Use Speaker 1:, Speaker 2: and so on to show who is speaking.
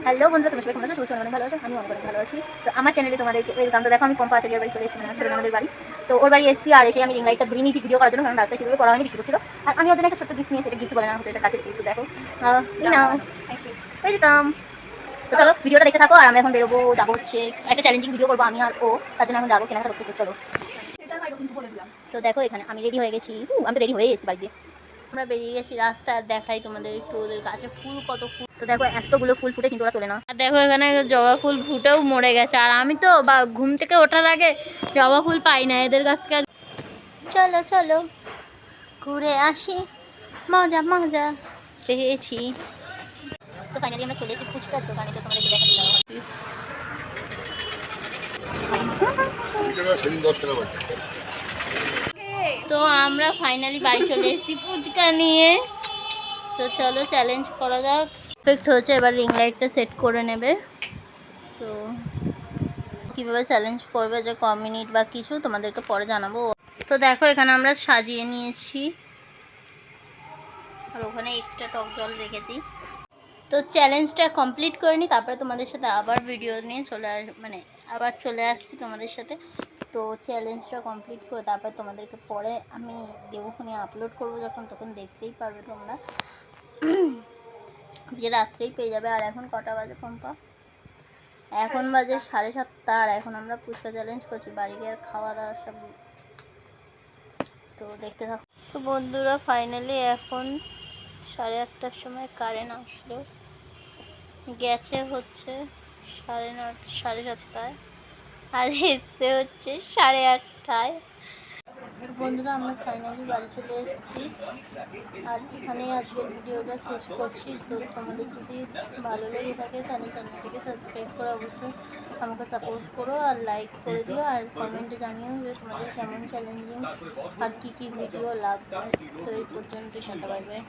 Speaker 1: Hello বন্ধুরা, তোমরা সবাই কেমন আছো? শুভসন্ধ্যা, অনেক ভালো আছো, আমি অনেক ভালো আছি। তো আমার চ্যানেলে তোমাদেরকে ওয়েলকাম। তো দেখো, আমি পম্পা আচার্যের বাড়ি চলে এসেছি, মানে ছোট আমাদের বাড়ি। তো ওর বাড়ি এসেছি, আর এসে আমি রিং লাইটটা ঘুরিয়ে নিয়েছি ভিডিও করার জন্য, কারণ রাস্তায় সেভাবে করা হয়নি, বৃষ্টি করছিল। আর আমি ওর জন্য একটা ছোট্ট গিফট নিয়ে, সেটা গিফট বলে না, হচ্ছে এটা কাছের গিফট। দেখো, এই নাও, ওয়েলকাম। তো চলো ভিডিওটা দেখতে থাকো, আর আমরা এখন বেরোবো, যাবো হচ্ছে একটা চ্যালেঞ্জিং ভিডিও করবো আমি আর ও, তার জন্য এখন যাবো কেনাকাটা করতে। চলো। তো দেখো, এখানে আমি রেডি হয়ে গেছি। আমি তো রেডি হয়ে এসেছি বাড়ি দিয়ে। আমরা বেরিয়ে গেছি রাস্তা, আর দেখাই তোমাদের একটু ওদের গাছে ফুল, কত ফুল। তো দেখো, এতগুলো ফুল ফুটে, কিন্তু ওরা তোলে না। আর দেখো, এখানে জবা ফুল ফুটেও মরে গেছে, আর আমি তো ঘুম থেকে ওঠার আগে জবা ফুল পাই না এদের কাছ থেকে। চলো চলো ঘুরে আসি, মজা মজা পেয়েছি। তো ফাইনালি আমরা চলে এসেছি ফুচকার দোকানে। তো তোমাদেরকে দেখাতে যাবো। তো আমরা ফাইনালি বাড়ি চলে এসেছি ফুচকা নিয়ে। তো চলো চ্যালেঞ্জ করা যাক। পারফেক্ট হচ্ছে, এবার রিং লাইটটা সেট করে নেবে। তো কীভাবে চ্যালেঞ্জ করবে, যে ক মিনিট বা কিছু, তোমাদেরকে পরে জানাবো। তো দেখো, এখানে আমরা সাজিয়ে নিয়েছি, আর ওখানে এক্সট্রা টক জল রেখেছি। তো চ্যালেঞ্জটা কমপ্লিট করে নিই, তারপরে তোমাদের সাথে আবার ভিডিও নিয়ে আবার চলে আসছি তোমাদের সাথে। তো চ্যালেঞ্জটা কমপ্লিট করে তারপর তোমাদেরকে পরে আমি দেবোখানে আপলোড করবো, যখন তখন দেখতেই পারবে তোমরা, যে রাত্রেই পেয়ে যাবে। আর এখন কটা বাজে পম্পা? এখন বাজে 7:30, আর এখন আমরা ফুচকা চ্যালেঞ্জ করছি, বাড়ি গিয়ে আর খাওয়া দাওয়া সব। তো দেখতে থাকো। তো বন্ধুরা, ফাইনালি এখন 8:30টার সময় কারেন্ট আসলো, গেছে হচ্ছে 7:30, আর এসছে হচ্ছে 8:30। বন্ধুরা, আমরা ফাইনালি বাড়ি চলে এসেছি, আর এখানেই আজকের ভিডিওটা শেষ করছি। তো তোমাদের যদি ভালো লেগে থাকে, তাহলে চ্যানেলটিকে সাবস্ক্রাইব করে অবশ্যই আমাকে সাপোর্ট করো, আর লাইক করে দিও, আর কমেন্টে জানিও যে তোমাদের কেমন চ্যালেঞ্জিং আর কী কী ভিডিও লাগবে। তো এই পর্যন্ত, টাটা, বাই বাই।